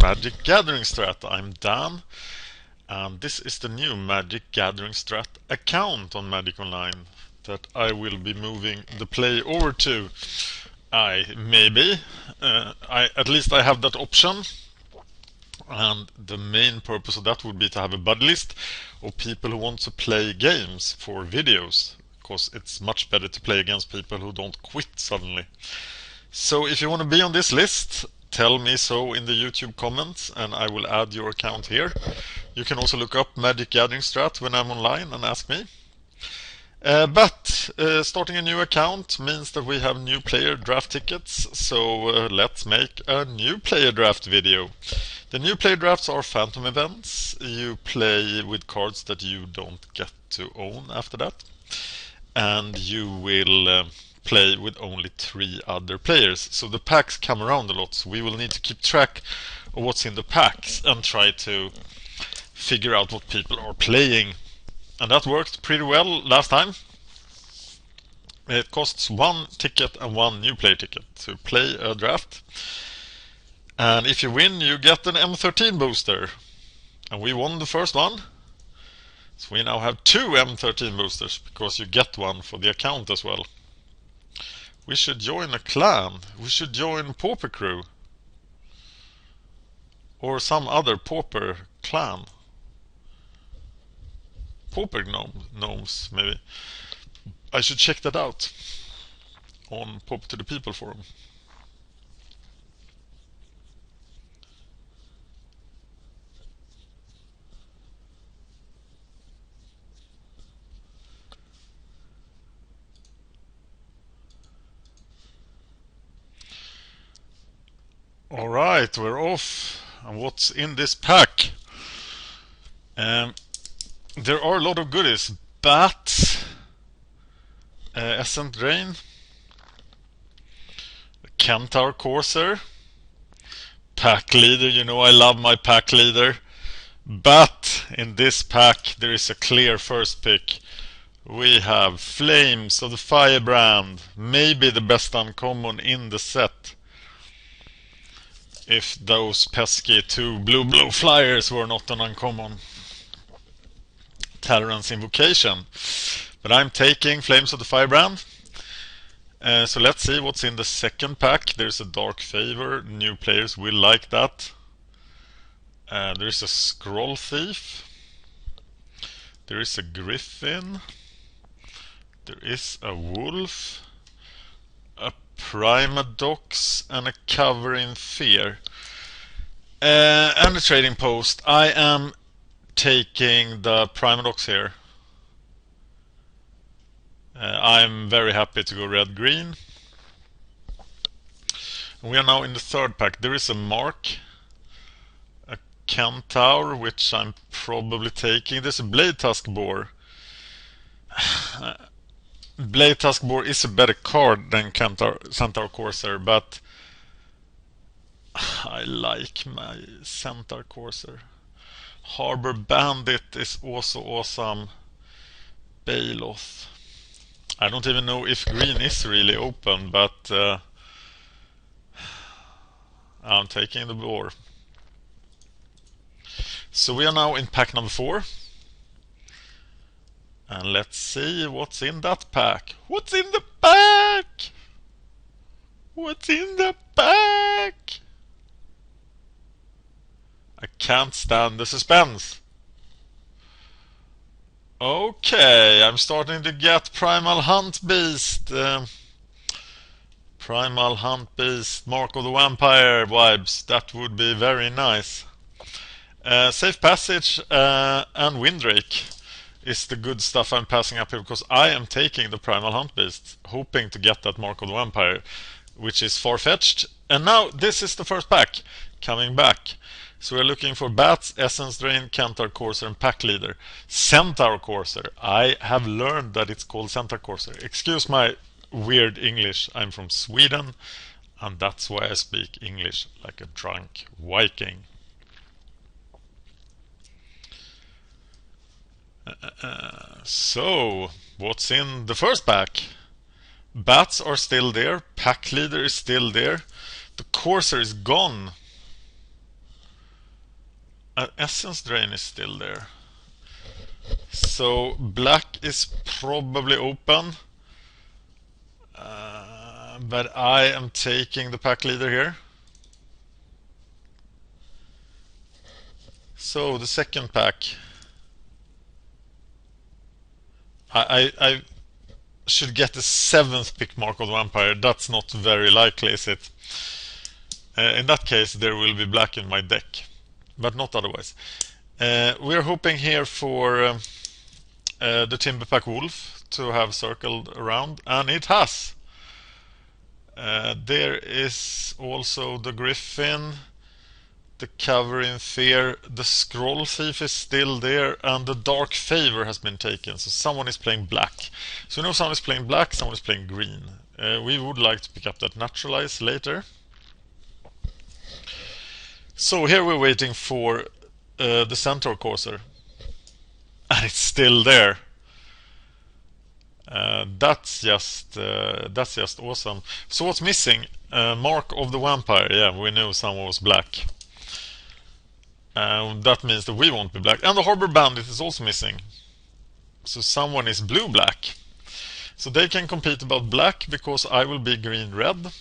Magic Gathering Strat. I'm Dan, and this is the new Magic Gathering Strat account on Magic Online that I will be moving the play over to. At least I have that option, and the main purpose of that would be to have a buddy list of people who want to play games for videos, because it's much better to play against people who don't quit suddenly. So if you want to be on this list, tell me so in the YouTube comments and I will add your account here. You can also look up Magic Gathering Strat when I'm online and ask me. But starting a new account means that we have new player draft tickets, so let's make a new player draft video. The new player drafts are phantom events. You play with cards that you don't get to own after that, and you will play with only 3 other players. So the packs come around a lot, so we will need to keep track of what's in the packs and try to figure out what people are playing. And that worked pretty well last time. It costs 1 ticket and 1 new player ticket to play a draft. And if you win, you get an M13 booster. And we won the first one. So we now have 2 M13 boosters, because you get one for the account as well. We should join a clan. We should join Pauper Crew. Or some other Pauper clan. Pauper gnomes, maybe. I should check that out on Pauper to the People forum. Alright, we're off. And what's in this pack? There are a lot of goodies. Bats, Essence Drain, Kentaur Courser, Pack Leader. You know I love my Pack Leader. But in this pack there is a clear first pick. We have Flames of the Firebrand, maybe the best uncommon in the set. If those pesky 2 blue flyers were not an uncommon. Terran's Invocation. But I'm taking Flames of the Firebrand. So let's see what's in the second pack. There's a Dark Favor. New players will like that. There's a Scroll Thief. There is a Griffin. There is a Wolf. A Primadox and a Cover in Fear. And a Trading Post. I am taking the Primadox here. I'm very happy to go red-green. We are now in the third pack. There is a Mark, a Kentaur, which I'm probably taking. There's a Blade Tusk Boar. Blade Tusk Boar is a better card than Centaur Courser, but I like my Centaur Courser. Harbor Bandit is also awesome. Baloth. I don't even know if green is really open, but I'm taking the boar. So we are now in pack number 4. And let's see what's in that pack. What's in the pack? What's in the pack? I can't stand the suspense. Okay, I'm starting to get Primal Hunt Beast. Primal Hunt Beast, Mark of the Vampire vibes. That would be very nice. Safe Passage and Windrake is the good stuff I'm passing up here, because I am taking the Primal Hunt Beast, hoping to get that Mark of the Vampire, which is far-fetched. And now this is the first pack coming back. So we're looking for Bats, Essence Drain, Kentaur Courser, and Pack Leader. Centaur Courser. I have learned that it's called Centaur Courser. Excuse my weird English. I'm from Sweden, and that's why I speak English like a drunk Viking. So, what's in the first pack? Bats are still there. Pack Leader is still there. The Courser is gone. Essence Drain is still there. So black is probably open. But I am taking the pack leader here. So the second pack. I should get the 7th pick Mark of the Vampire. That's not very likely, is it? In that case, there will be black in my deck, but not otherwise. We're hoping here for the Timberpack Wolf to have circled around, and it has. There is also the Griffin, the Cover in Fear, the Scroll Thief is still there, and the Dark Favor has been taken. So someone is playing black. So we know someone is playing black, someone is playing green. We would like to pick up that Naturalize later. So here we're waiting for the Centaur Courser. And it's still there. That's just awesome. So what's missing? Mark of the Vampire. Yeah, we knew someone was black. That means that we won't be black. And the Harbor Bandit is also missing. So someone is blue-black. So they can compete about black because I will be green-red.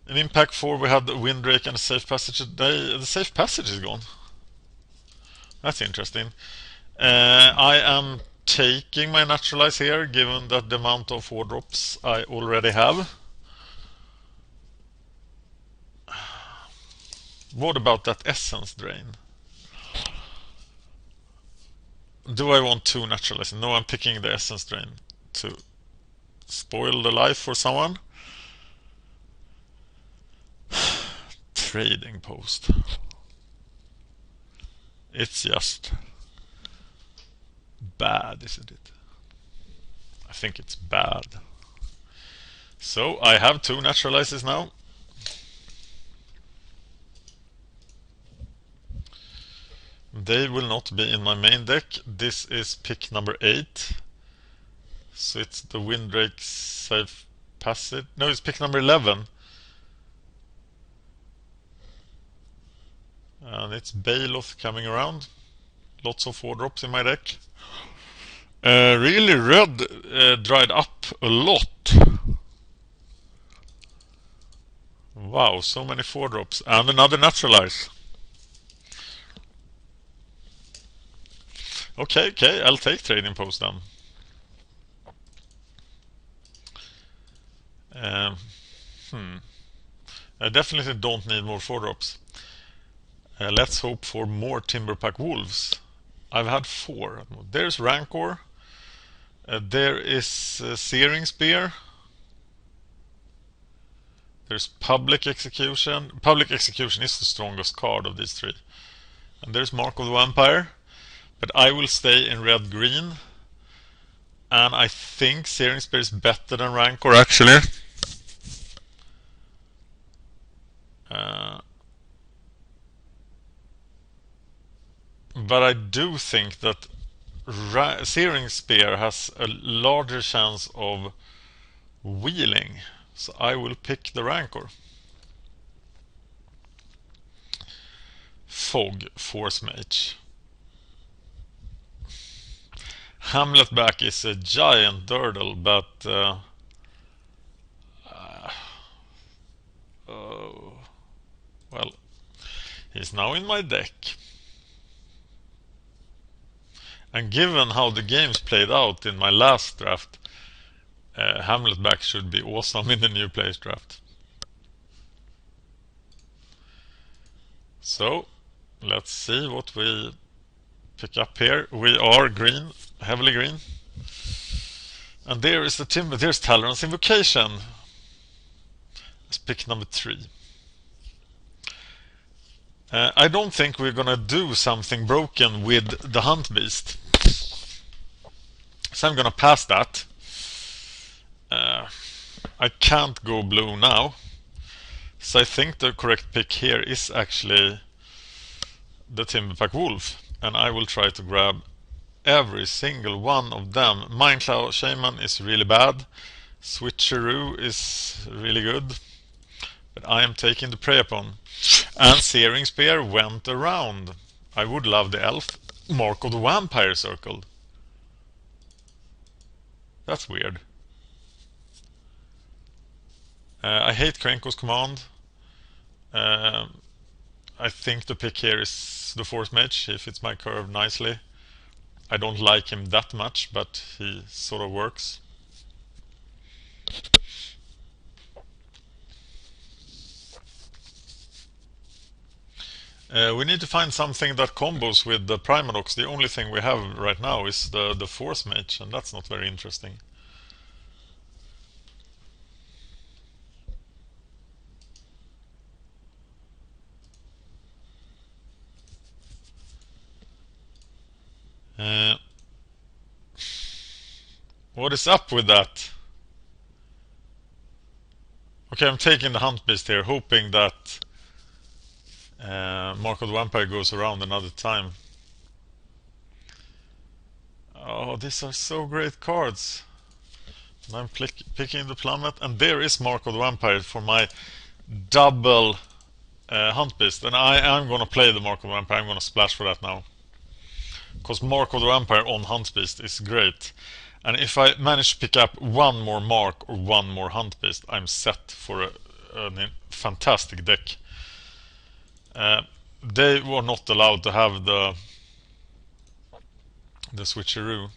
In Impact 4 we had the Windrake and the Safe Passage. The Safe Passage is gone. That's interesting. I am taking my Naturalize here, given that the amount of 4-drops I already have. What about that Essence Drain? Do I want 2 Naturalize? No, I'm picking the Essence Drain to spoil the life for someone. Trading Post. It's just bad, isn't it? I think it's bad. So I have 2 Naturalizes now. They will not be in my main deck. This is pick number 8. So it's the Windrake Safe Passage. No, it's pick number 11. And it's Baloth coming around. Lots of 4-drops in my deck. Really, red dried up a lot. Wow, so many 4-drops. And another Naturalize. Okay, I'll take Trading Post then. I definitely don't need more 4-drops. Let's hope for more Timberpack Wolves. I've had 4. There's Rancor. There is Searing Spear. There's Public Execution. Public Execution is the strongest card of these 3. And there's Mark of the Vampire. But I will stay in red-green. And I think Searing Spear is better than Rancor, actually. But I do think that Searing Spear has a larger chance of wheeling. So I will pick the Rancor. Fog, Force Mage. Hamlet back is a giant Durdle, but well, he's now in my deck. And given how the games played out in my last draft, Hamlet back should be awesome in the new players draft. So let's see what we pick up here. We are green, heavily green. And there is the Timber. There's Talron's Invocation. Let's pick number 3. I don't think we're gonna do something broken with the Hunt Beast. So I'm gonna pass that. I can't go blue now. So I think the correct pick here is actually the Timberpack Wolf. And I will try to grab every single one of them. Mindcloud Shaman is really bad. Switcheroo is really good. But I am taking the Prey Upon. And Searing Spear went around. I would love the elf. Mark of the Vampire circled. That's weird. I hate Krenko's command. I think the pick here is the Force Mage. He fits my curve nicely. I don't like him that much, but he sort of works. We need to find something that combos with the Primadox. The only thing we have right now is the Force Mage, and that's not very interesting. What is up with that? Okay, I'm taking the Hunt Beast here, hoping that Mark of the Vampire goes around another time. Oh, these are so great cards. And I'm picking the Plummet, and there is Mark of the Vampire for my double Hunt Beast. And I am going to play the Mark of the Vampire. I'm going to splash for that now. Because Mark of the Vampire on Hunt Beast is great. And if I manage to pick up one more Mark or one more Hunt Beast, I'm set for a fantastic deck. They were not allowed to have the switcheroo.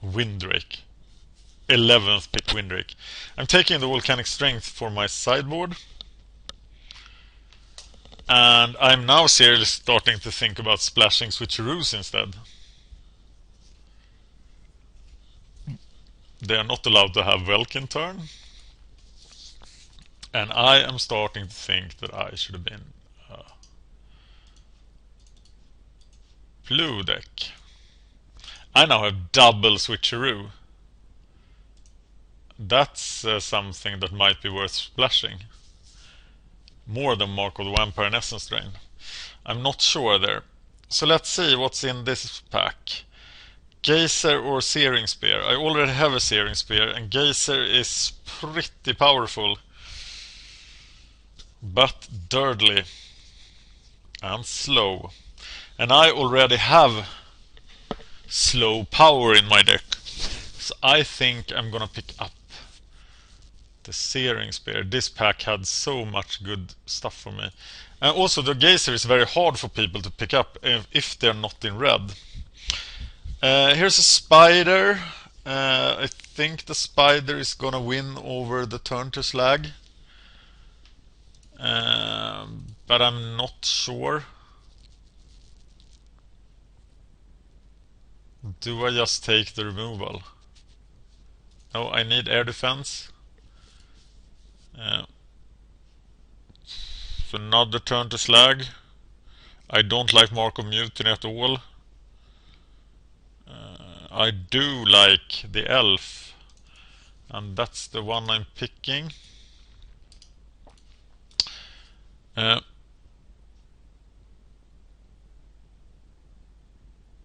Windrake. 11th pick Windrake. I'm taking the Volcanic Strength for my sideboard. And I'm now seriously starting to think about splashing switcheroos instead. They are not allowed to have Welkin turn. And I am starting to think that I should have been blue deck. I now have double switcheroo. That's something that might be worth splashing. More than Mark of the Vampire and Essence Drain. I'm not sure there. So let's see what's in this pack. Geyser or Searing Spear. I already have a Searing Spear, and Geyser is pretty powerful. But dirtly. And slow. And I already have slow power in my deck. So I think I'm gonna pick up the Searing Spear. This pack had so much good stuff for me. And also the Geyser is very hard for people to pick up if they're not in red. Here's a Spider. I think the Spider is gonna win over the turn to Slag. But I'm not sure. Do I just take the removal? Oh, I need air defense. So another turn to Slag. I don't like Mark of Mutiny at all. I do like the Elf. And that's the one I'm picking.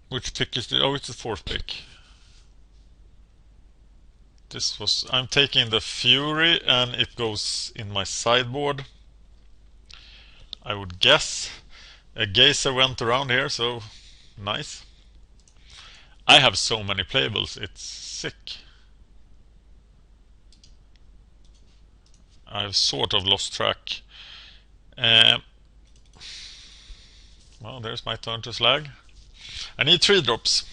Which pick is the... Oh, it's the fourth pick. I'm taking the Fury, and it goes in my sideboard. I would guess. A Geyser went around here, so nice. I have so many playables, it's sick. I've sort of lost track. Well, there's my turn to Slag. I need 3 drops.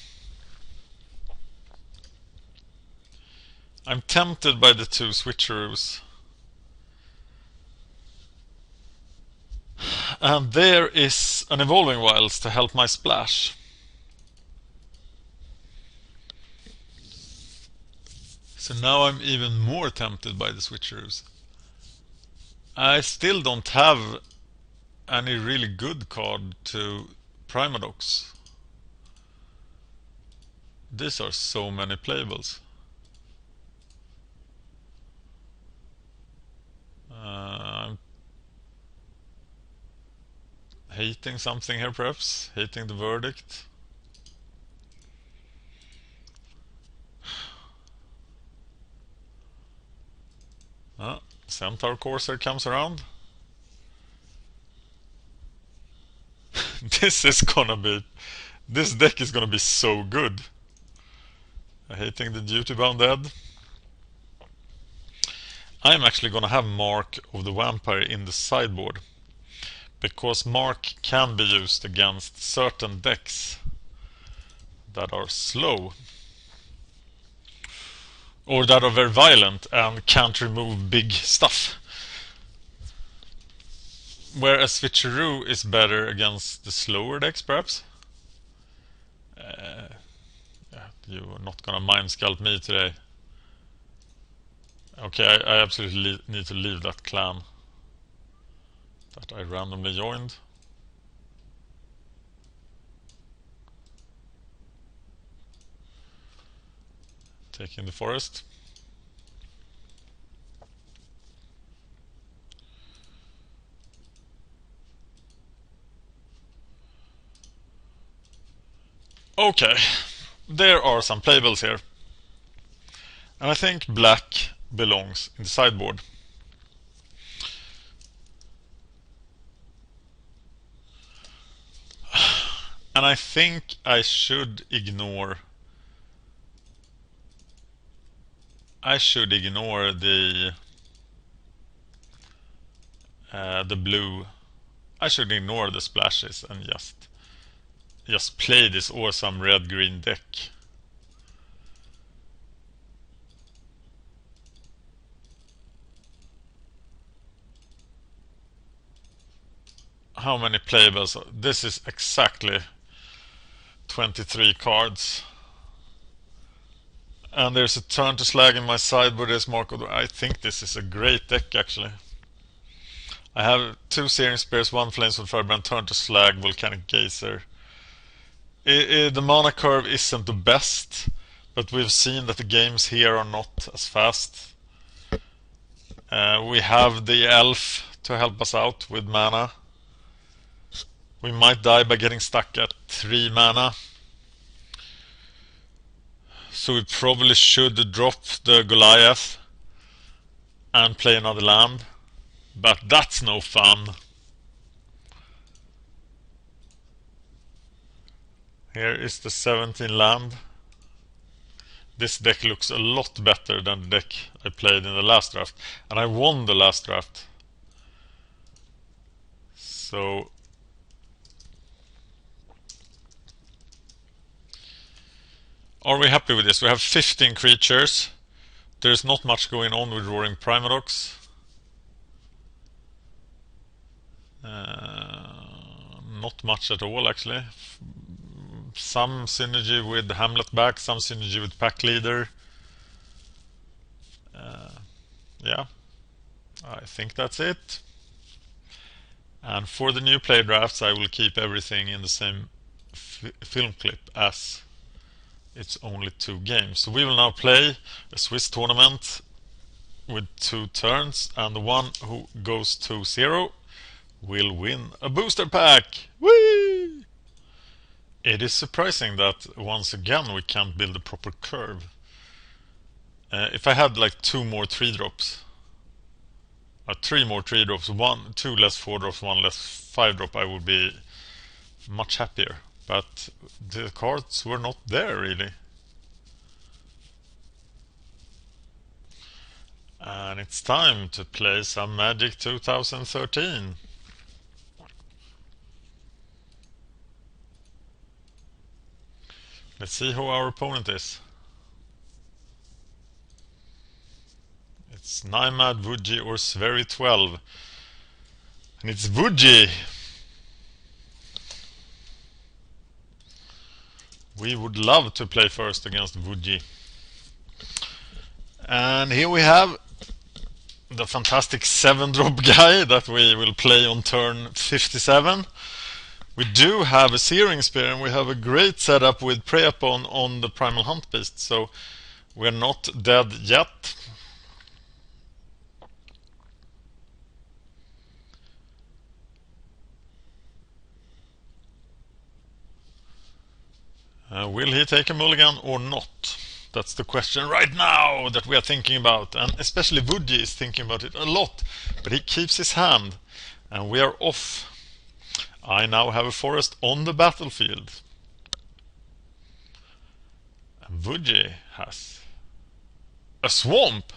I'm tempted by the 2 switcheroos. And there is an Evolving Wilds to help my splash. So now I'm even more tempted by the switcheroos. I still don't have any really good card to Primadox. These are so many playables. I'm hating something here, perhaps. Hating the verdict. Centaur Corsair comes around. This deck is gonna be so good. Hating the Duty Bound Dead. I'm actually gonna have Mark of the Vampire in the sideboard, because Mark can be used against certain decks that are slow or that are very violent and can't remove big stuff. Whereas Switcheroo is better against the slower decks, perhaps. You're not gonna mind scalp me today. Okay, I absolutely need to leave that clan that I randomly joined. Taking the forest. Okay, there are some playables here. And I think black belongs in the sideboard. And I think I should ignore the blue. I should ignore the splashes and just play this awesome red-green deck. How many playables? This is exactly 23 cards. And there's a Turn to Slag in my sideboard. There's Mark. I think this is a great deck, actually. I have 2 Searing Spears, 1 Flameswood Firebrand, Turn to Slag, Volcanic Geyser. The mana curve isn't the best, but we've seen that the games here are not as fast. We have the Elf to help us out with mana. We might die by getting stuck at 3 mana. So we probably should drop the Goliath and play another land. But that's no fun. Here is the 17 land. This deck looks a lot better than the deck I played in the last draft. And I won the last draft. So are we happy with this? We have 15 creatures. There's not much going on with Roaring Primadox. Not much at all, actually. Some synergy with Hamlet back, some synergy with Pack Leader. Yeah, I think that's it. And for the new play drafts, I will keep everything in the same film clip, as it's only 2 games. So we will now play a Swiss tournament with 2 turns, and the one who goes 2-0 will win a booster pack. Whee! It is surprising that once again we can't build a proper curve. If I had like 2 more 3-drops, 3 more 3-drops, 2 less 4-drops, 1 less 5-drop, I would be much happier. But the cards were not there, really. And it's time to play some Magic 2013. Let's see who our opponent is. It's Nimad, Vuji, or Sveri12. And it's Vuji! We would love to play first against Vuji. And here we have the fantastic 7-drop guy that we will play on turn 57. We do have a Searing Spear, and we have a great setup with Prey Upon on the Primal Hunt Beast, so we're not dead yet. Will he take a mulligan or not? That's the question right now that we are thinking about, and especially Woody is thinking about it a lot, but he keeps his hand, and we are off. I now have a forest on the battlefield. And Woody has a swamp.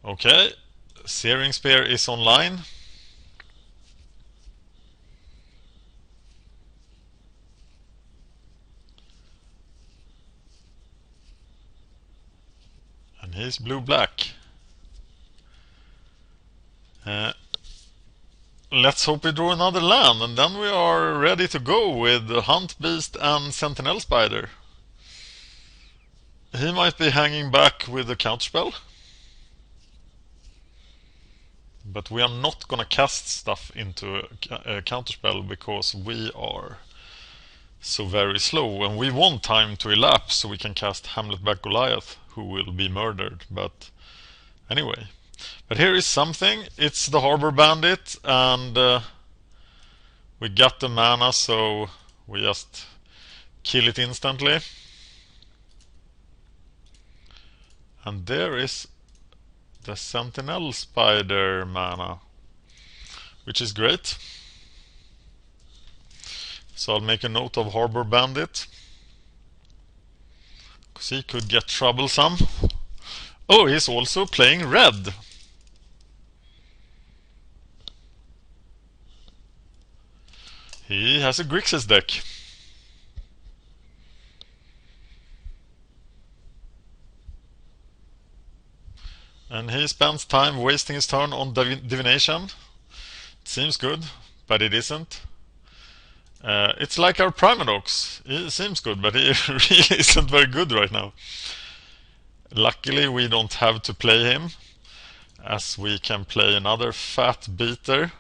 Okay, Searing Spear is online. And he's blue-black. Let's hope we draw another land, and then we are ready to go with the Hunt Beast and Sentinel Spider. He might be hanging back with the counterspell. But we are not gonna cast stuff into a counterspell because we are so very slow, and we want time to elapse so we can cast Hamlet back Goliath, who will be murdered. But anyway, but here is something. It's the Harbor Bandit, and we got the mana, so we just kill it instantly. And there is the Sentinel Spider mana, which is great. So I'll make a note of Harbor Bandit, because he could get troublesome. Oh, he's also playing red. He has a Grixis deck. And he spends time wasting his turn on divination. It seems good, but it isn't. It's like our Primadox. He seems good, but he really isn't very good right now. Luckily, we don't have to play him, as we can play another fat beater.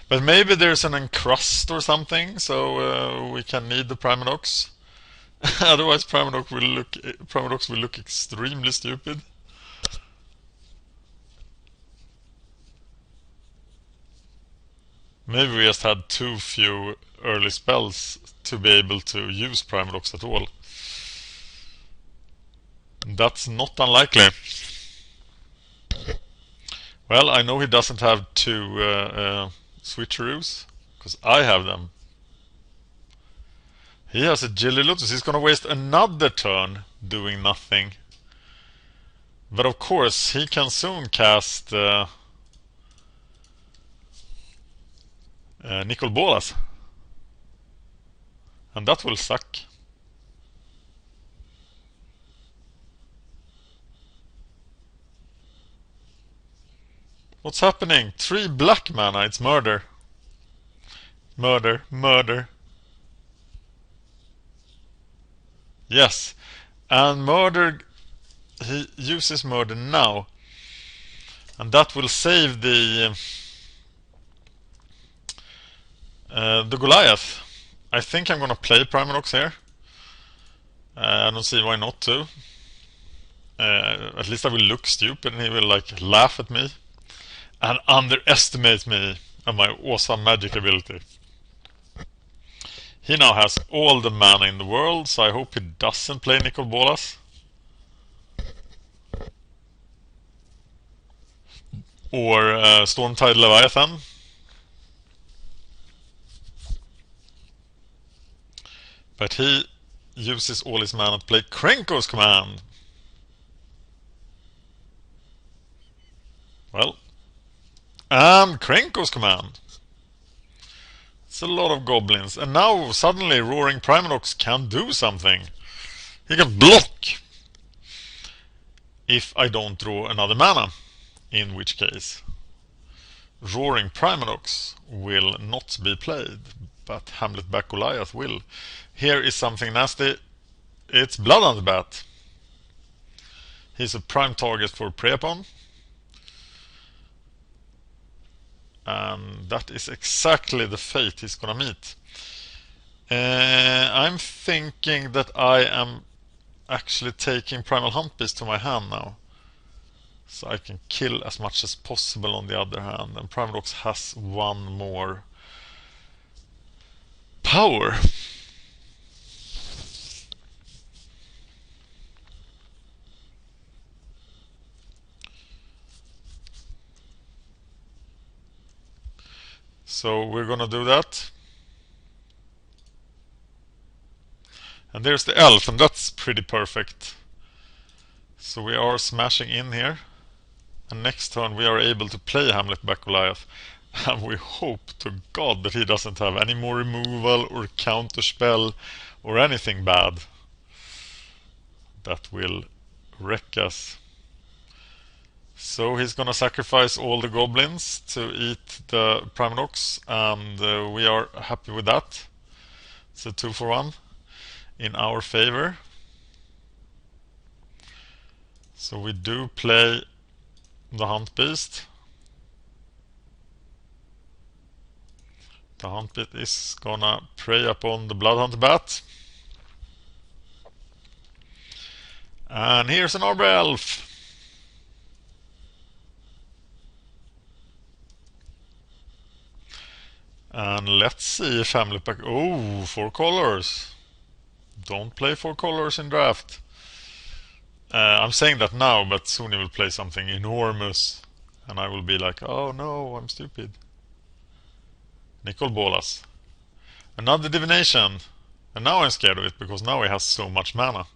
But maybe there's an encrust or something, so we can need the Primadox. Otherwise, Primadox will look extremely stupid. Maybe we just had too few early spells to be able to use Primadox at all. That's not unlikely. Well, I know he doesn't have two switcheroos, because I have them. He has a Gillilotus. He's gonna waste another turn doing nothing. But of course, he can soon cast Nicol Bolas. And that will suck. What's happening? 3 black mana, it's murder. Murder, murder. Yes, and murder, he uses murder now. And that will save the Goliath. I think I'm gonna play Primadox here. I don't see why not to. At least I will look stupid and he will like laugh at me and underestimate me and my awesome magic ability. He now has all the mana in the world, so I hope he doesn't play Nicol Bolas. Or Stormtide Leviathan. But he uses all his mana to play Krenko's Command. Well, and Krenko's Command. It's a lot of goblins. And now suddenly Roaring Primadox can do something. He can block if I don't draw another mana. In which case Roaring Primadox will not be played, but Hamlet back Goliath will. Here is something nasty. It's Bloodhound Bat. He's a prime target for prey upon. And that is exactly the fate he's gonna meet. I'm thinking that I am actually taking Primal Hunt Beast to my hand now, so I can kill as much as possible on the other hand. And Primadox has one more power. So we're gonna do that. And there's the elf, and that's pretty perfect. So we are smashing in here. And next turn we are able to play Hamlet back Goliath. And we hope to God that he doesn't have any more removal or counterspell or anything bad that will wreck us. So he's gonna sacrifice all the goblins to eat the Primenox, and we are happy with that. It's a 2-for-1 in our favor. So we do play the Hunt Beast. The Hunt Beast is gonna prey upon the Bloodhunter Bat. And here's an Arbor Elf. And let's see if Hamlet back... Oh, 4 colors. Don't play 4 colors in draft. I'm saying that now, but soon he will play something enormous. And I will be like, oh no, I'm stupid. Nicol Bolas. Another divination. And now I'm scared of it, because now he has so much mana.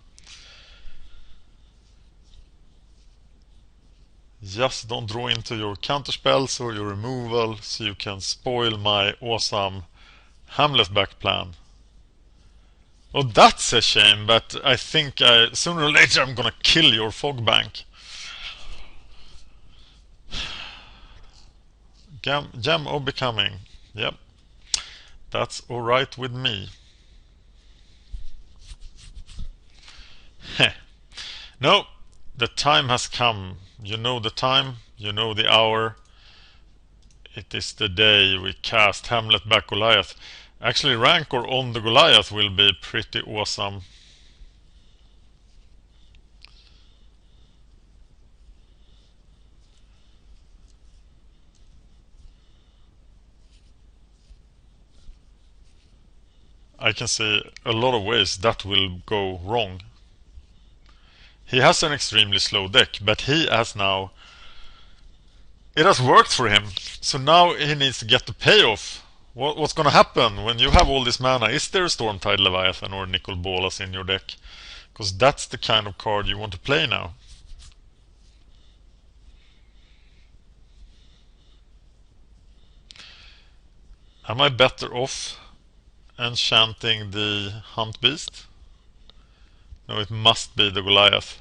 Just don't draw into your counterspells or your removal, so you can spoil my awesome Hamlet back plan. Oh, that's a shame, but I think sooner or later I'm gonna kill your Fog Bank. Gem of Becoming. Yep. That's alright with me. No, the time has come. You know the time, you know the hour. It is the day we cast Hamlet back Goliath. Actually, Rancor on the Goliath will be pretty awesome. I can see a lot of ways that will go wrong. He has an extremely slow deck, but he has now... It has worked for him, so now he needs to get the payoff. What's gonna happen when you have all this mana? Is there a Stormtide Leviathan or Nicol Bolas in your deck? Because that's the kind of card you want to play now. Am I better off enchanting the Hunt Beast? No, it must be the Goliath.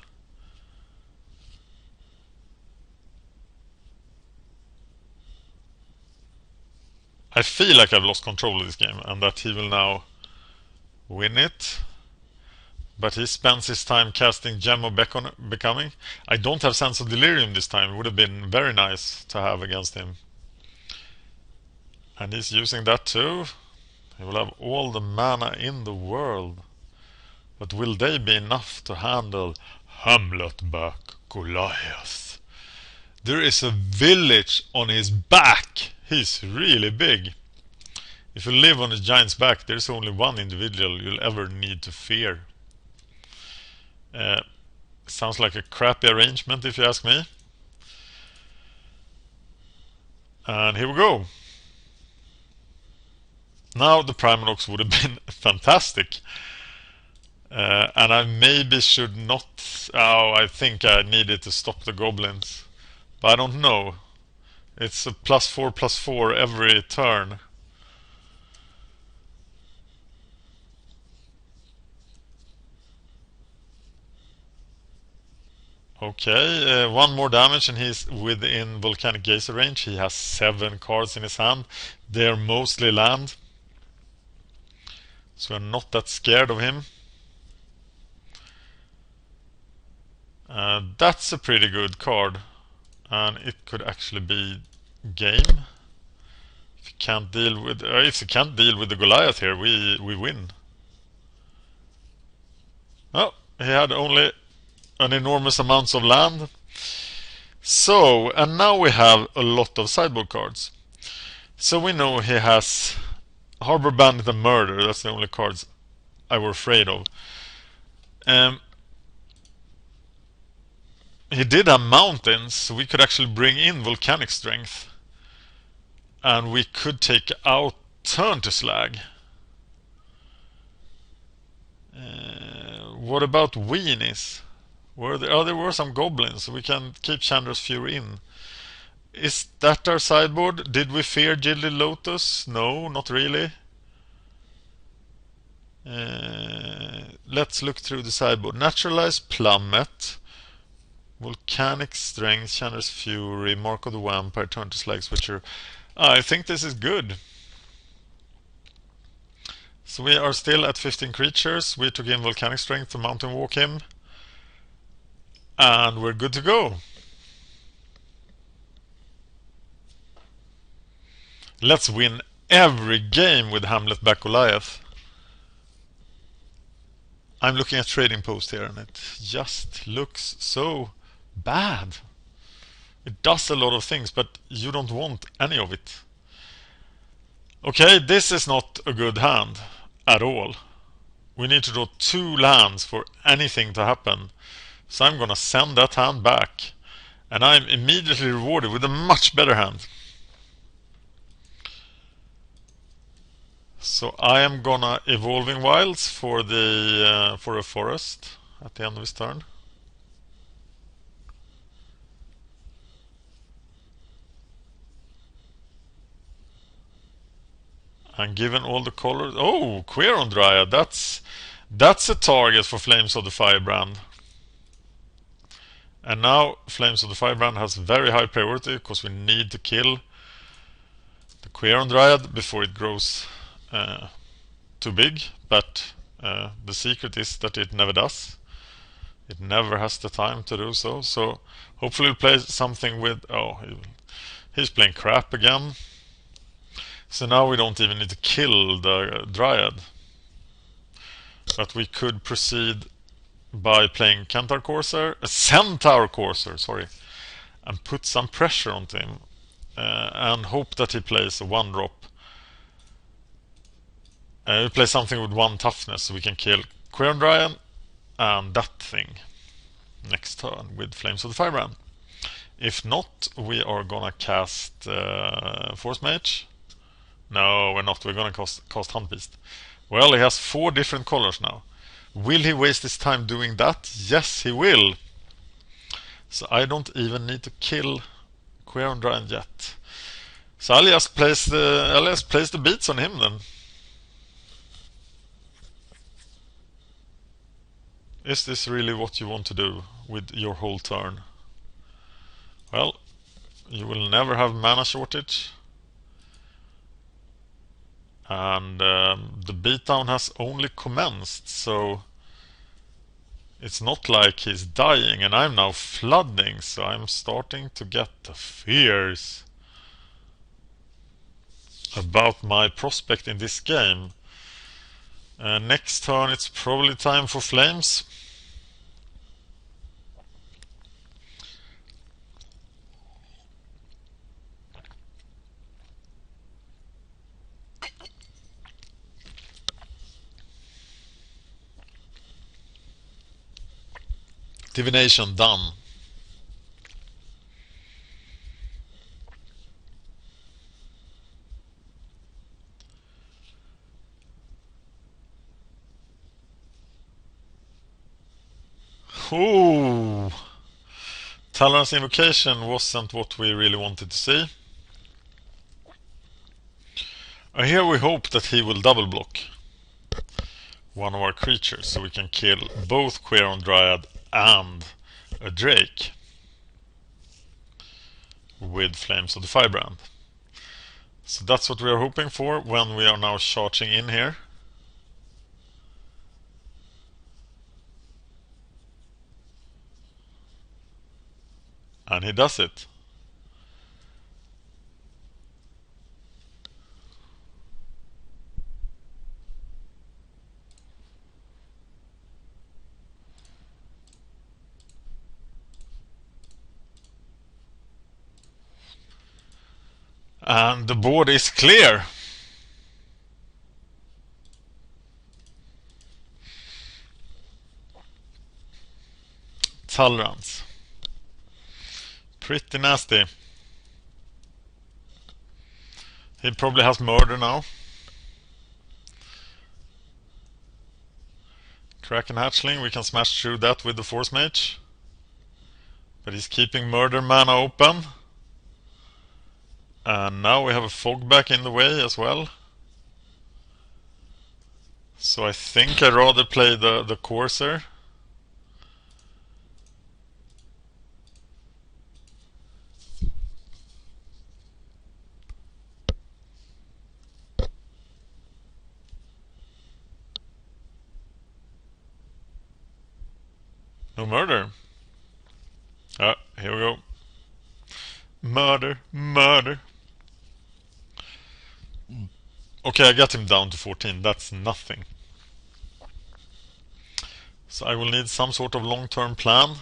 I feel like I've lost control of this game and that he will now win it. But he spends his time casting Gem of Becoming. I don't have Sense of Delirium this time. It would have been very nice to have against him. And he's using that too. He will have all the mana in the world. But will they be enough to handle Hamlet back Goliath? There is a village on his back. He's really big. If you live on a giant's back, there's only one individual you'll ever need to fear. Sounds like a crappy arrangement if you ask me. And here we go. Now the Primenox would have been fantastic. And I maybe should not... Oh, I think I needed to stop the goblins. But I don't know. It's a +4/+4 every turn. Okay, 1 more damage and he's within Volcanic Geyser range. He has 7 cards in his hand. They're mostly land. So we're not that scared of him. That's a pretty good card. And it could actually be game. If you can't deal with the Goliath here, we win. Oh, he had only an enormous amounts of land. So, and now we have a lot of sideboard cards. So we know he has Harbor Bandit and Murder. That's the only cards I were afraid of. He did have Mountains, so we could actually bring in Volcanic Strength. And we could take out Turn to Slag. What about Weenies? There were some goblins, so we can keep Chandra's Fury in. Is that our sideboard? Did we fear Gilded Lotus? No, not really. Let's look through the sideboard. Naturalize Plummet, Volcanic Strength, Chandra's Fury, Mark of the Vampire, Turn to Slag, Switcher. I think this is good. So we are still at 15 creatures. We took in Volcanic Strength to Mountain Walk him. And we're good to go. Let's win every game with Hamlet back Goliath. I'm looking at Trading Post here and it just looks so bad. It does a lot of things, but you don't want any of it. Okay, this is not a good hand at all. We need to draw 2 lands for anything to happen. So I'm gonna send that hand back. And I'm immediately rewarded with a much better hand. So I am gonna Evolving Wilds for a forest at the end of his turn. And given all the colors, oh, Quirion Dryad, that's a target for Flames of the Firebrand. And now Flames of the Firebrand has very high priority because we need to kill the Quirion Dryad before it grows too big. But the secret is that it never does. It never has the time to do so. So hopefully we'll play something with... Oh, he's playing crap again. So now we don't even need to kill the Dryad. But we could proceed by playing Centaur Courser, sorry, and put some pressure onto him and hope that he plays a 1-drop. We play something with 1 toughness so we can kill Quirion Dryad and that thing next turn with Flames of the Firebrand. If not, we are gonna cast Force Mage. No, we're not. We're gonna cast Hunt Beast. Well, he has 4 different colors now. Will he waste his time doing that? Yes, he will. So I don't even need to kill Quirion Dryad yet. So I'll just place the beats on him then. Is this really what you want to do with your whole turn? Well, you will never have mana shortage. And the beatdown has only commenced, so it's not like he's dying and I'm now flooding, so I'm starting to get the fears about my prospect in this game. Next turn it's probably time for Flames. Divination done. Ooh. Talon's Invocation wasn't what we really wanted to see. Here we hope that he will double block 1 of our creatures so we can kill both Quirion Dryad and a Drake with Flames of the Firebrand. So that's what we are hoping for when we are now charging in here. And he does it. And the board is clear. Talrans. Pretty nasty. He probably has murder now. Kraken Hatchling, we can smash through that with the Force Mage. But he's keeping murder mana open. And now we have a fog back in the way as well. So I think I'd rather play the Courser. No murder. Here we go. Murder, murder. Okay, I got him down to 14. That's nothing. So I will need some sort of long-term plan.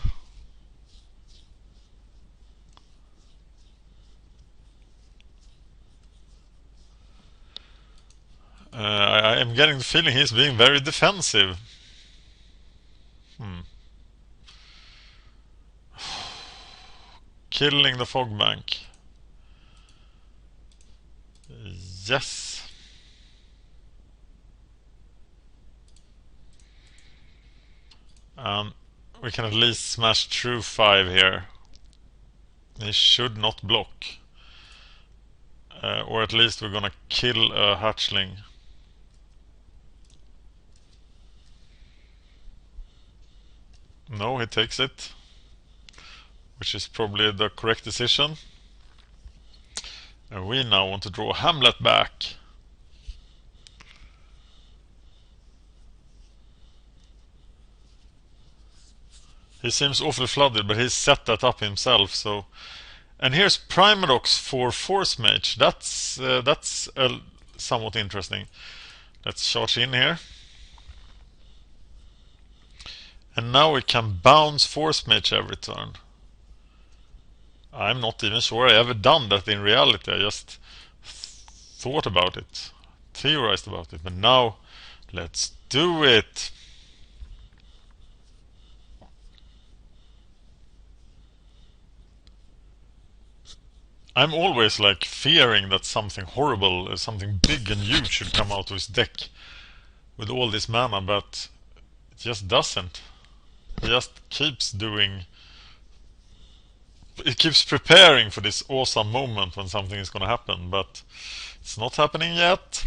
I am getting the feeling he's being very defensive. Killing the fog bank. Yes. We can at least smash through 5 here. He should not block. Or at least we're gonna kill a hatchling. No, he takes it, which is probably the correct decision. And we now want to draw Hamlet back. He seems awfully flooded, but he's set that up himself. So, and here's Primadox for Force Mage. That's somewhat interesting. Let's charge in here. And now we can bounce Force Mage every turn. I'm not even sure I ever done that in reality. I just thought about it, theorized about it, but now let's do it. I'm always like fearing that something horrible, something big and huge should come out of his deck with all this mana, but it just doesn't. He just keeps doing... It keeps preparing for this awesome moment when something is going to happen, but it's not happening yet.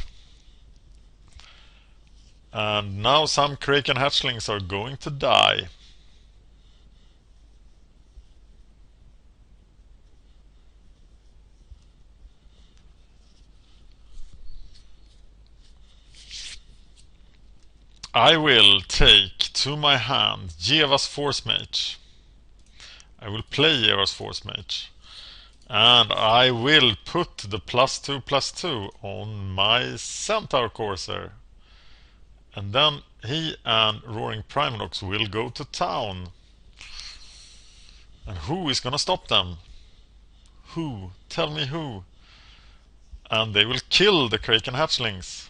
And now some Kraken hatchlings are going to die. I will take to my hand Jeva's Force Mage. I will play Jeva's Force Mage. And I will put the +2/+2 on my Centaur Courser. And then he and Roaring Primadox will go to town. And who is gonna stop them? Who? Tell me who. And they will kill the Kraken hatchlings.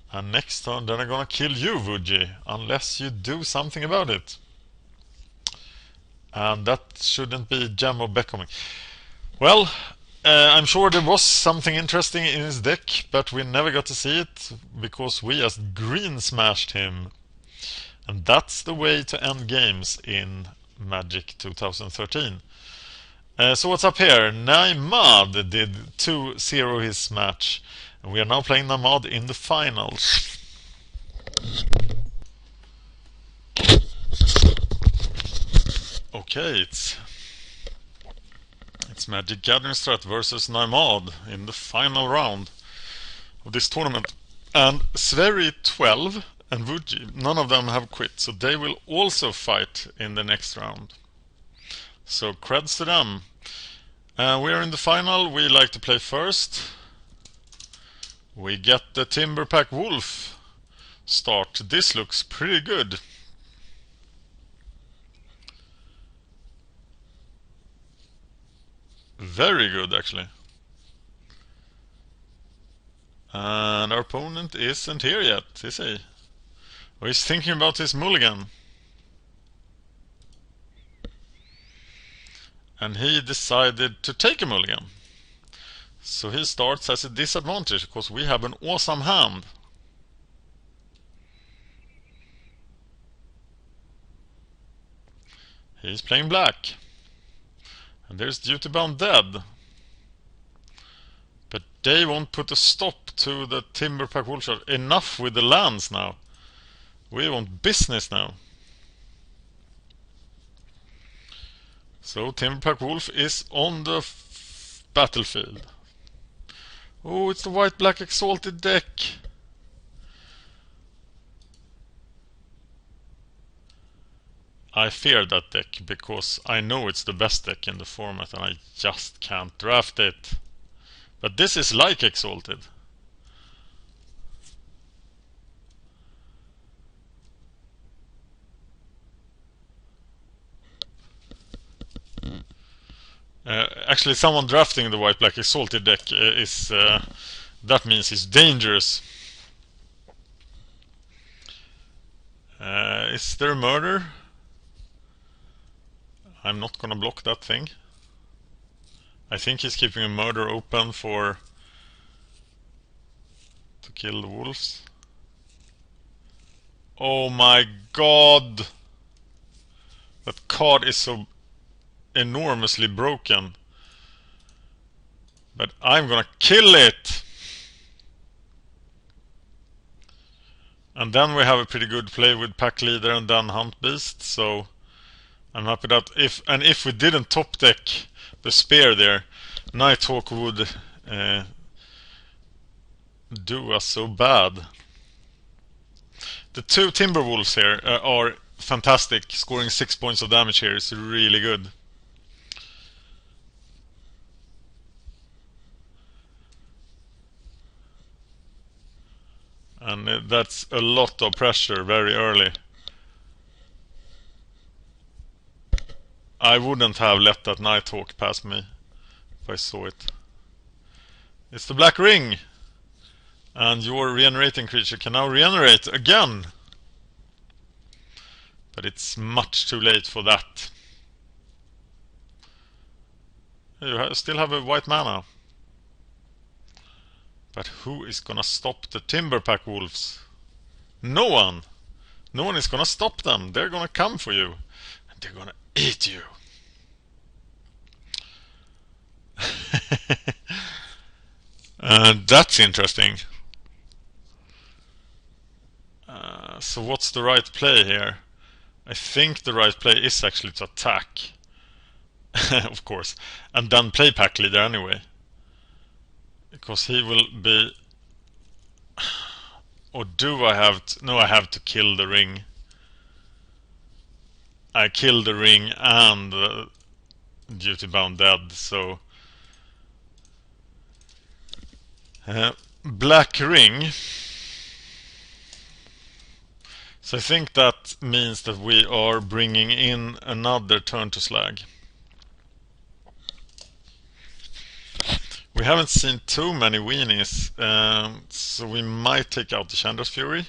And next turn then I'm gonna kill you, Wuji, unless you do something about it. And that shouldn't be Gem of Becoming. Well, I'm sure there was something interesting in his deck, but we never got to see it because we just green smashed him. And that's the way to end games in Magic 2013. So what's up here? Naimad did 2-0 his match. And we are now playing Naimad in the finals. Okay, it's Magic Gathering Strat versus Naimad in the final round of this tournament. And Sverri 12 and Wuji, none of them have quit, so they will also fight in the next round. So creds to them. We are in the final. We like to play first. We get the Timberpack Wolf start. This looks pretty good. Very good, actually. And our opponent isn't here yet, is he? Or he's thinking about his mulligan. And he decided to take a mulligan. So he starts as a disadvantage because we have an awesome hand. He's playing black. And there's Duty Bound dead. But they won't put a stop to the Timberpack Wolfshard. Enough with the lands now. We want business now. So Timberpack Wolf is on the battlefield. Oh, it's the white-black Exalted deck. I fear that deck because I know it's the best deck in the format and I just can't draft it. But this is like Exalted. Actually, someone drafting the white-black Exalted deck is... that means it's dangerous. Is there a murder? I'm not gonna block that thing. I think he's keeping a murder open to kill the wolves. Oh my god! That card is so enormously broken. But I'm gonna kill it! And then we have a pretty good play with Pack Leader and then Hunt Beast, so I'm happy that if we didn't top deck the spear there, Nighthawk would do us so bad. The two Timberwolves here are fantastic. Scoring 6 points of damage here is really good. And that's a lot of pressure very early. I wouldn't have let that Nighthawk pass me if I saw it. It's the Black Ring! And your regenerating creature can now regenerate again! But it's much too late for that. You still have a white mana. But who is gonna stop the Timberpack Wolves? No one! No one is gonna stop them. They're gonna come for you. And they're gonna eat you. That's interesting. So what's the right play here? I think the right play is actually to attack. Of course. And then play Pack Leader anyway. Because he will be... Or do I have to... No, I have to kill the ring. I killed the ring and Duty Bound dead, so... Black Ring. So I think that means that we are bringing in another turn to slag. We haven't seen too many weenies, so we might take out the Chandra's Fury.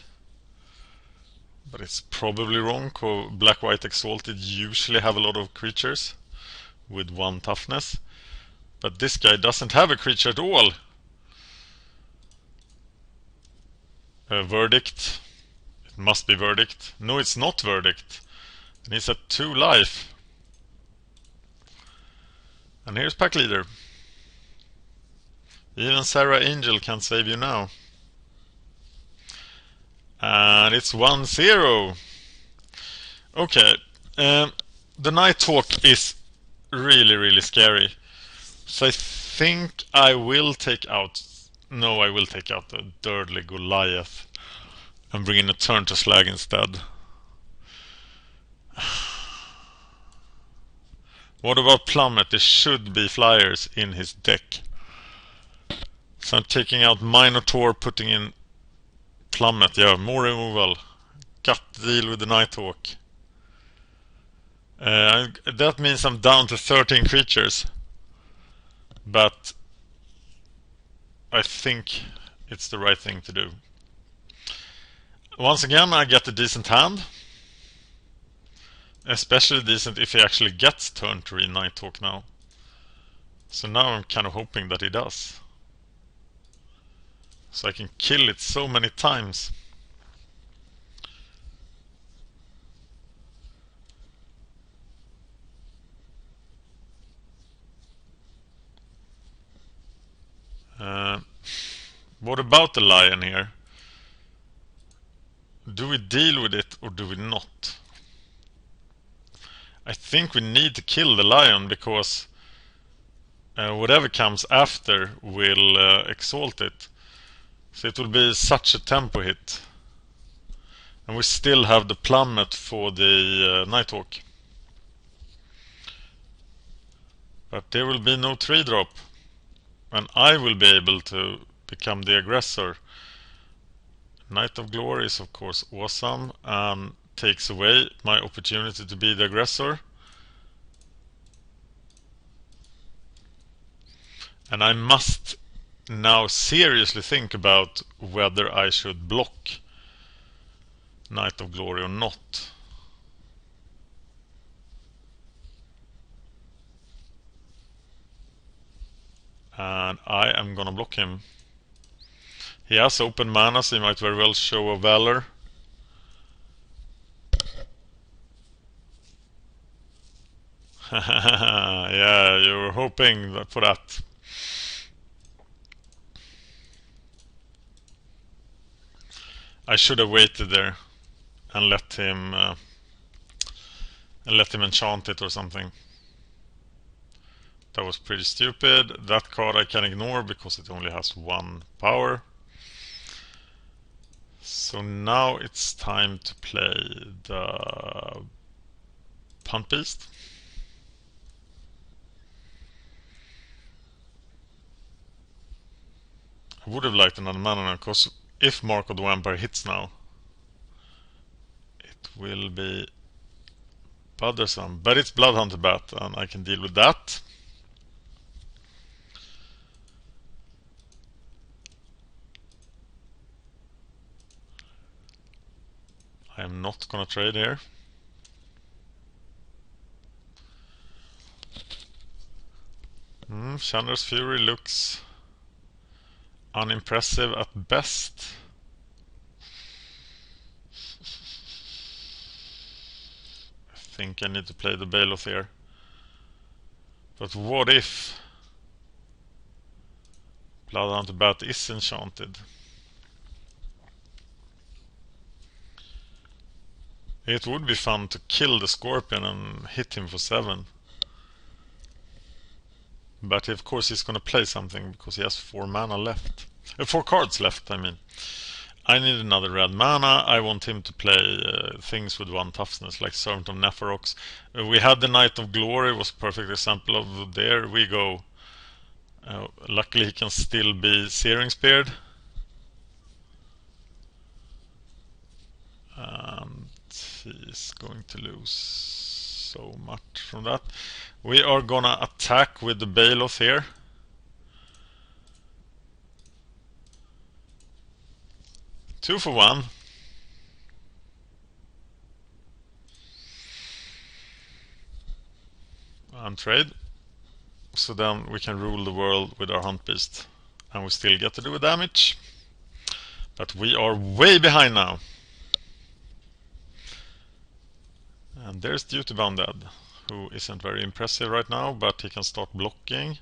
But it's probably wrong, because Black-White Exalted usually have a lot of creatures with 1 toughness. But this guy doesn't have a creature at all. Verdict. It must be Verdict. No, it's not Verdict. And he's at 2 life. And here's Pack Leader. Even Sarah Angel can save you now. And it's 1-0. Okay. The Nighthawk is really, really scary. So I think I will take out... No, I will take out the Dirtly Goliath. And bring in a turn to slag instead. What about Plummet? There should be flyers in his deck. So I'm taking out Minotaur, putting in Plummet. Yeah, more removal. Gut deal with the Nighthawk. That means I'm down to 13 creatures. But I think it's the right thing to do. Once again, I get a decent hand. Especially decent if he actually gets turn 3 Nighthawk now. So now I'm kind of hoping that he does. So I can kill it so many times. What about the lion here? Do we deal with it or do we not? I think we need to kill the lion because whatever comes after will exalt it. So it will be such a tempo hit. And we still have the plummet for the Nighthawk. But there will be no 3-drop. And I will be able to become the aggressor. Knight of Glory is of course awesome and takes away my opportunity to be the aggressor. And I must now seriously think about whether I should block Knight of Glory or not. And I am gonna block him. He has open mana, so he might very well show a Valor. Yeah, you were hoping for that. I should have waited there and let him enchant it or something. That was pretty stupid. That card I can ignore because it only has 1 power. So now it's time to play the Punt Beast. I would have liked another mana because if Mark of the Vampire hits now, it will be bothersome. But it's Bloodhunter Bat and I can deal with that. I am not gonna trade here. Chandra's Fury looks unimpressive at best. I think I need to play the Baloth here. But what if Bloodhunter Bat is enchanted? It would be fun to kill the Scorpion and hit him for 7. But of course he's gonna play something because he has 4 mana left. 4 cards left, I mean. I need another red mana. I want him to play things with 1 toughness, like Servant of Neferox. We had the Knight of Glory, was a perfect example of there we go. Luckily he can still be Searing Speared. And he's going to lose so much from that. We are gonna attack with the Baloth here. Two for 1. And trade. So then we can rule the world with our Hunt Beast. And we still get to do damage. But we are way behind now. And there's Duty-Bound Dead, who isn't very impressive right now, but he can start blocking.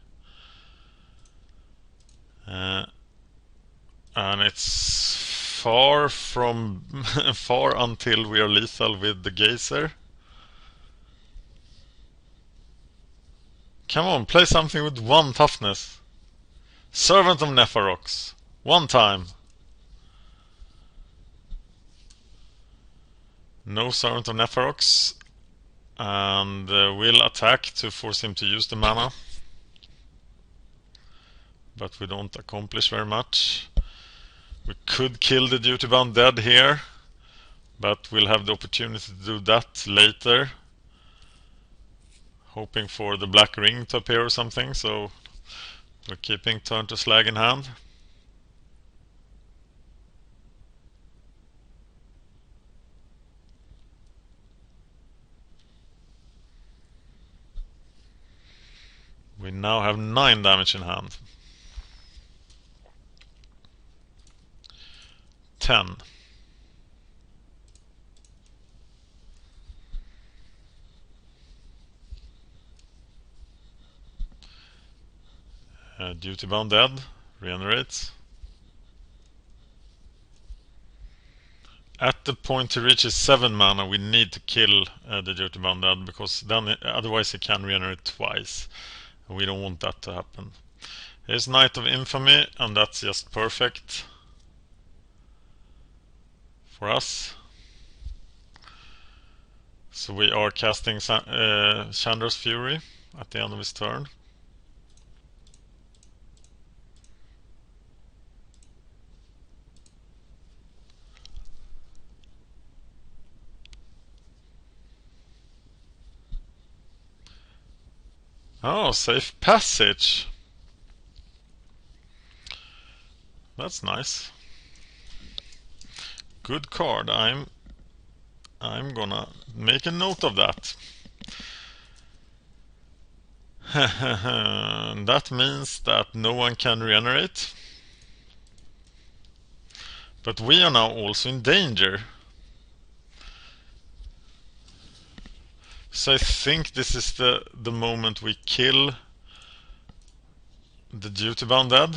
And it's far from far until we are lethal with the Geyser. Come on, play something with 1 toughness. Servant of Neferox. 1 time. No Servant of Neferox. And we'll attack to force him to use the mana. But we don't accomplish very much. We could kill the Duty-Bound Dead here. But we'll have the opportunity to do that later. Hoping for the Black Ring to appear or something, so we're keeping Turn to Slag in hand. We now have 9 damage in hand. 10. Duty Bound Dead regenerates. At the point he reaches 7 mana, we need to kill the Duty Bound Dead, because then otherwise he can regenerate twice. And we don't want that to happen. Here's Knight of Infamy, and that's just perfect for us. So we are casting Chandra's Fury at the end of his turn. Oh, Safe Passage. That's nice. Good card. I'm gonna make a note of that. That means that no one can regenerate. But we are now also in danger. So I think this is the moment we kill the Duty Bound Dead.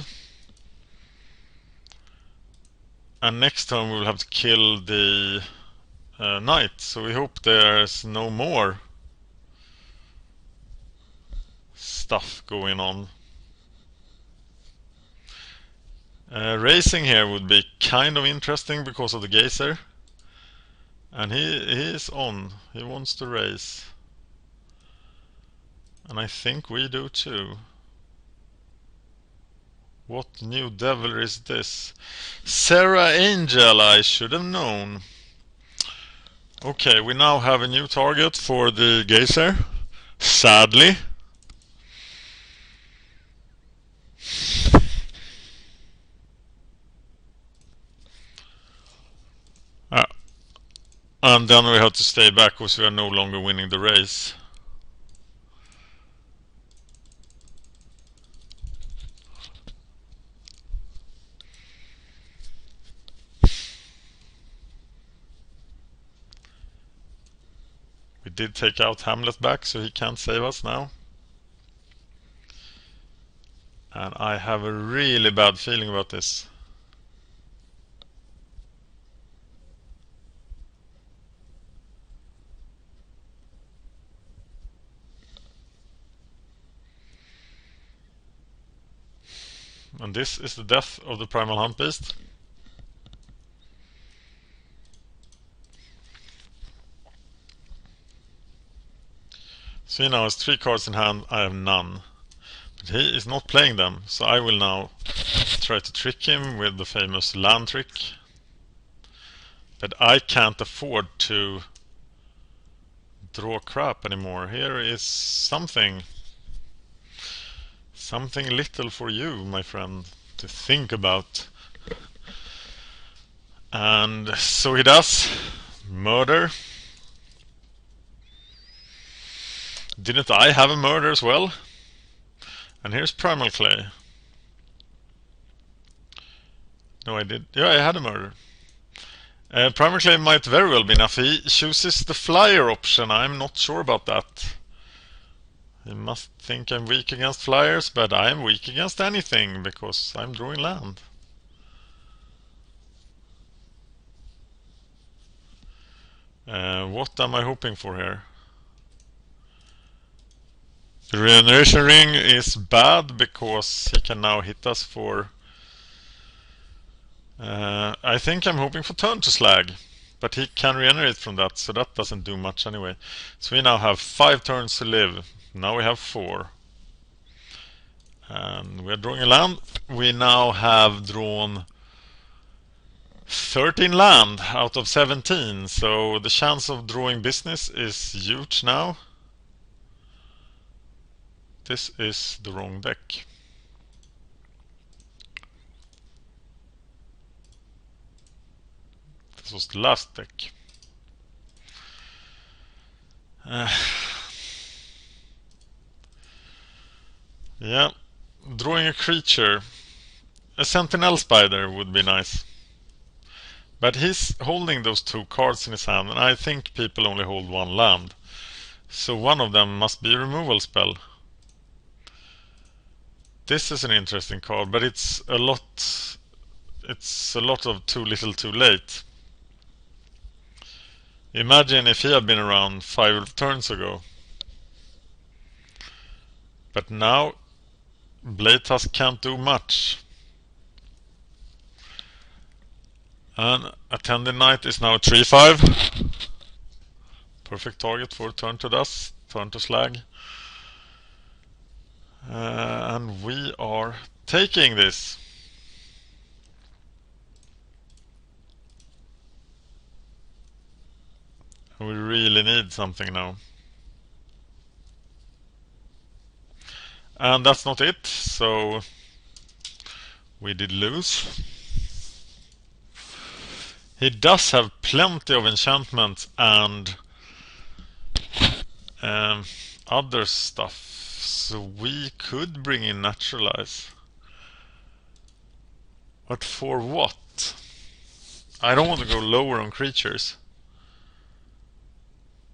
And next turn we will have to kill the Knight. So we hope there's no more stuff going on. Racing here would be kind of interesting because of the Geyser. And he is on. He wants to race. And I think we do too. What new devil is this? Serra Angel, I should have known. Okay, we now have a new target for the Geyser. Sadly. And then we have to stay back because we are no longer winning the race. We did take out Hamlet back, so he can't save us now. And I have a really bad feeling about this. And this is the death of the Primal Hunt Beast. So he now has 3 cards in hand, I have none. But he is not playing them, so I will now try to trick him with the famous land trick. But I can't afford to draw crap anymore. Here is something little for you, my friend, to think about. And so he does. Murder. Didn't I have a murder as well? And here's Primal Clay. No, I did. Yeah, I had a murder. Primal Clay might very well be enough. He chooses the flyer option. I'm not sure about that. He must think I'm weak against flyers, but I'm weak against anything because I'm drawing land. What am I hoping for here? The Regeneration Ring is bad because he can now hit us for... I think I'm hoping for Turn to Slag, but he can regenerate from that, so that doesn't do much anyway. So we now have 5 turns to live. Now we have 4. And we're drawing a land. We now have drawn 13 land out of 17, so the chance of drawing business is huge now. This is the wrong deck. This was the last deck. Yeah, drawing a creature. A sentinel spider would be nice. But he's holding those 2 cards in his hand, and I think people only hold 1 land. So one of them must be a removal spell. This is an interesting card, but it's a lot of too little too late. Imagine if he had been around 5 turns ago. But now Blade Tusk can't do much. And Attending Knight is now a 3/5. Perfect target for turn to dust, turn to slag. And we are taking this. We really need something now. And that's not it, so we did lose. He does have plenty of enchantments and other stuff, so we could bring in Naturalize. But for what? I don't want to go lower on creatures.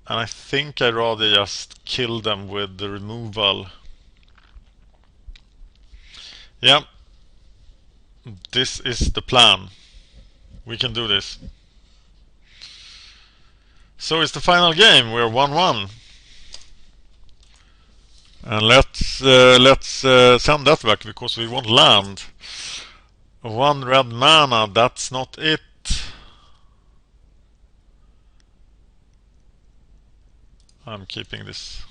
And I think I'd rather just kill them with the removal. Yeah. This is the plan. We can do this. So it's the final game. We're 1-1. And let's send that back because we want land. 1 red mana, that's not it. I'm keeping this.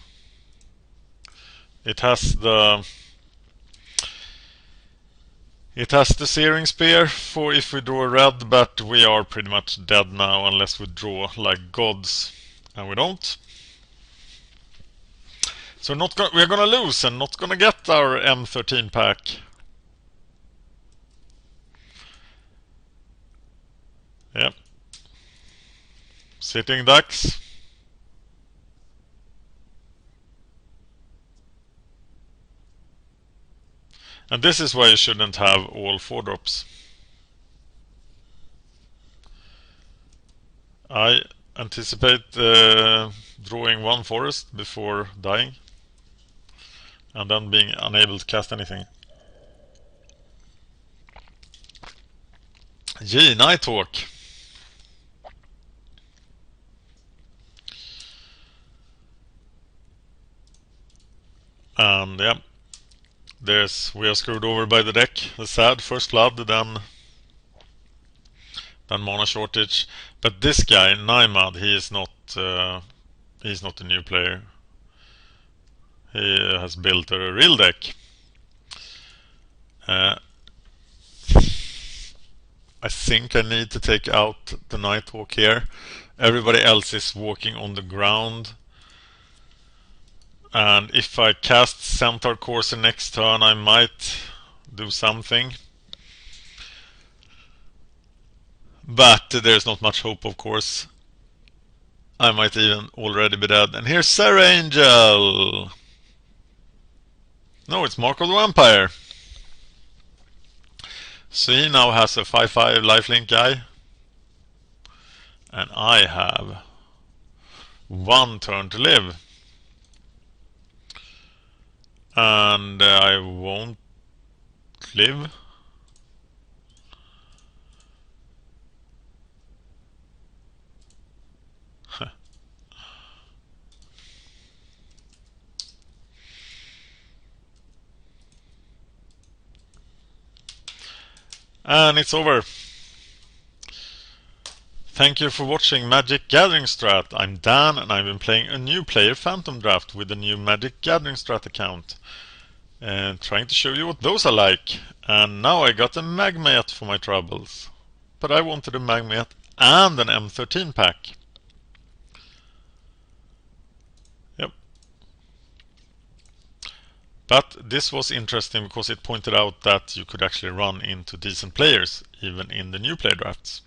It has the Searing Spear for if we draw a red, but we are pretty much dead now unless we draw like gods, and we don't. So we're gonna lose and not gonna get our M13 pack. Yep. Sitting ducks. And this is why you shouldn't have all 4-drops. I anticipate drawing 1 forest before dying. And then being unable to cast anything. Gee, Nighthawk. And yeah, we are screwed over by the deck. The sad first blood, then mana shortage. But this guy, Naimad, he's not a new player. He has built a real deck. I think I need to take out the Nighthawk here. Everybody else is walking on the ground. And if I cast Centaur Courser next turn, I might do something. But there's not much hope, of course. I might even already be dead. And here's Serra Angel! No, it's Mark of the Vampire. So he now has a 5/5 lifelink guy. And I have 1 turn to live. And I won't live. And it's over. Thank you for watching Magic Gathering Strat. I'm Dan and I've been playing a new player Phantom Draft with the new Magic Gathering Strat account. And trying to show you what those are like. And now I got a Magmayet for my troubles. But I wanted a Magmayet and an M13 pack. Yep. But this was interesting because it pointed out that you could actually run into decent players even in the new player drafts.